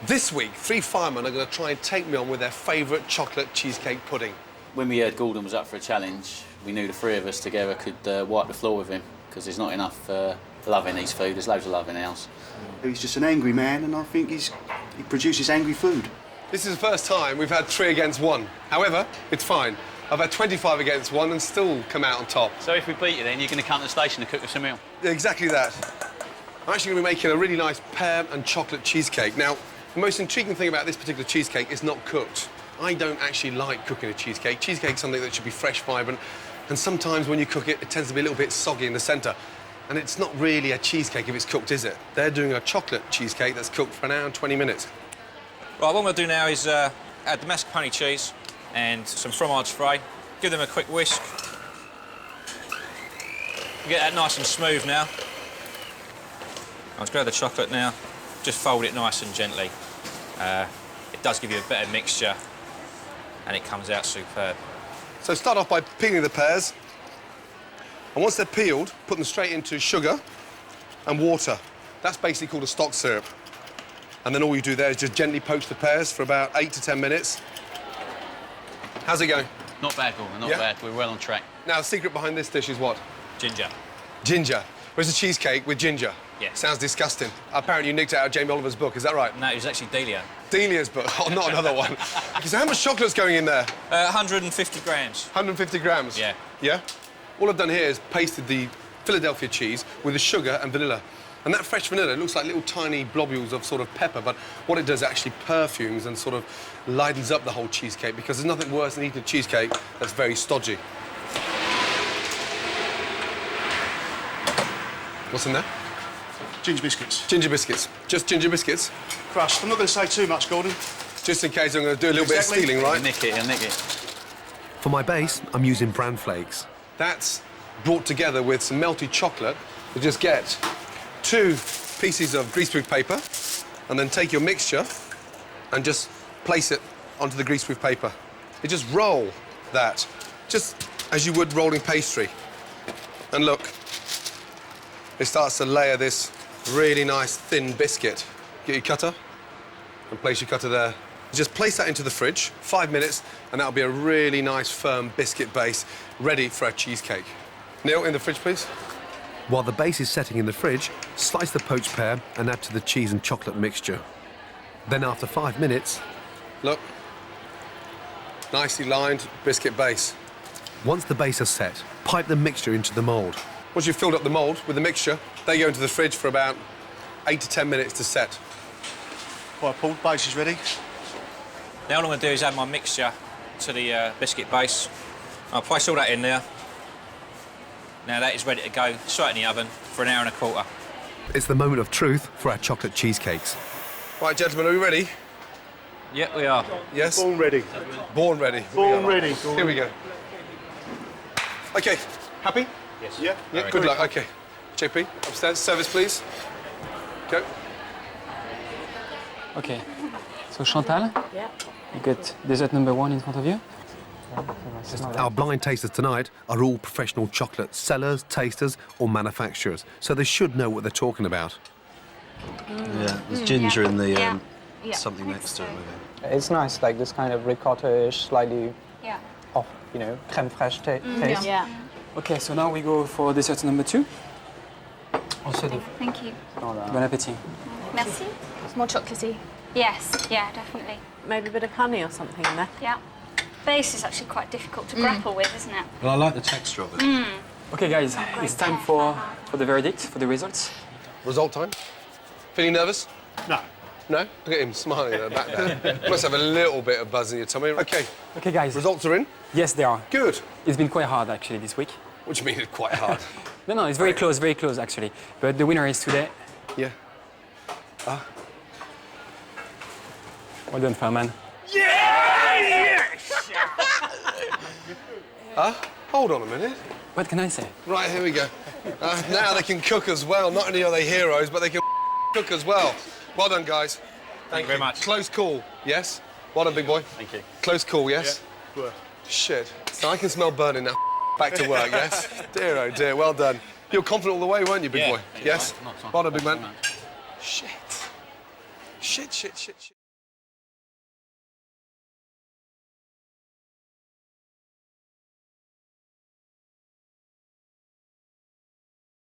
This week, 3 firemen are going to try and take me on with their favourite chocolate cheesecake pudding. When we heard Gordon was up for a challenge, we knew the three of us together could wipe the floor with him, because there's not enough love in his food. There's loads of love in the house. He's just an angry man, and I think he produces angry food. This is the first time we've had 3 against 1. However, it's fine. I've had 25 against 1 and still come out on top. So if we beat you then, you're going to come to the station to cook us a meal? Exactly that. I'm actually going to be making a really nice pear and chocolate cheesecake. Now, the most intriguing thing about this particular cheesecake is not cooked. I don't actually like cooking a cheesecake. Cheesecake's something that should be fresh, vibrant, and sometimes when you cook it, it tends to be a little bit soggy in the centre. And it's not really a cheesecake if it's cooked, is it? They're doing a chocolate cheesecake that's cooked for an hour and 20 minutes. Right, what I'm going to do now is add the mascarpone cheese and some fromage frais. Give them a quick whisk. Get that nice and smooth now. I'll just grab the chocolate now. Just fold it nice and gently. It does give you a better mixture and it comes out superb. So start off by peeling the pears. And once they're peeled, put them straight into sugar and water. That's basically called a stock syrup. And then all you do there is just gently poach the pears for about 8 to 10 minutes. How's it going? Not bad, Gordon, not bad. We're well on track. Now, the secret behind this dish is what? Ginger. Ginger. Where's a cheesecake with ginger? Yeah. Sounds disgusting. Apparently you nicked it out of Jamie Oliver's book, is that right? No, it was actually Delia. Delia's book. Oh, not another one. So how much chocolate's going in there? 150 grams. 150 grams? Yeah. Yeah? All I've done here is pasted the Philadelphia cheese with the sugar and vanilla. And that fresh vanilla looks like little tiny globules of sort of pepper, but what it does actually perfumes and sort of lightens up the whole cheesecake, because there's nothing worse than eating a cheesecake that's very stodgy. What's in there? Ginger biscuits. Ginger biscuits. Just ginger biscuits? Crust. I'm not going to say too much, Gordon. Just in case I'm going to do a little bit of stealing, right? He'll nick it. For my base, I'm using bran flakes. That's brought together with some melted chocolate. You just get 2 pieces of greaseproof paper and then take your mixture and just place it onto the greaseproof paper. You just roll that, just as you would rolling pastry. And look, it starts to layer this really nice thin biscuit. Get your cutter and place your cutter there. Just place that into the fridge, 5 minutes, and that'll be a really nice, firm biscuit base ready for a cheesecake. Neil, in the fridge, please. While the base is setting in the fridge, slice the poached pear and add to the cheese and chocolate mixture. Then after 5 minutes, look, nicely lined biscuit base. Once the base is set, pipe the mixture into the mould. Once you've filled up the mould with the mixture, they go into the fridge for about 8 to 10 minutes to set. Right, Paul, base is ready. Now all I'm going to do is add my mixture to the biscuit base. I'll place all that in there. Now that is ready to go straight in the oven for an hour and a quarter. It's the moment of truth for our chocolate cheesecakes. Right, gentlemen, are we ready? Yep, we are. Yes? Born ready. Born ready. Born ready. Here we go. OK, happy? Yes. Yeah. Yeah, good luck. OK. JP, upstairs. Service, please. Go. Okay. So Chantal, Yeah. you got dessert number 1 in front of you. Our blind tasters tonight are all professional chocolate sellers, tasters or manufacturers, so they should know what they're talking about. Yeah, there's ginger in the Yeah. something I next to think it. so. Maybe. It's nice, like this kind of ricotta-ish, slightly Yeah. off, you know, crème fraîche taste. Yeah. Okay, so now we go for dessert number 2. Thank you. Bon appétit. Merci. It's more chocolatey. Yes. Yeah, definitely. Maybe a bit of honey or something in there. Yeah. Base is actually quite difficult to grapple with, isn't it? Well, I like the texture of it. Okay, guys, it's time for the verdict, for the results. Result time. Feeling nervous? No. No? Look at him smiling at the back there. Must have a little bit of buzz in your tummy. OK, Okay, guys. results are in. Yes, they are. Good. It's been quite hard, actually, this week. What do you mean it's quite hard? No, it's very close, actually. But the winner is today. Yeah. Well done, Fireman. Hold on a minute. What can I say? Right, here we go. Now they can cook as well. Not only are they heroes, but they can cook as well. Well done, guys. Thank you very much. Close call, yes? Well done, big boy. Thank you. Close call, yes? Yeah. Shit. So I can smell burning now. Back to work, yes? Dear, oh dear, well done. You were confident all the way, weren't you, big boy? Yes? Not Well done, big man. Not so much. Shit. Shit, shit, shit, shit.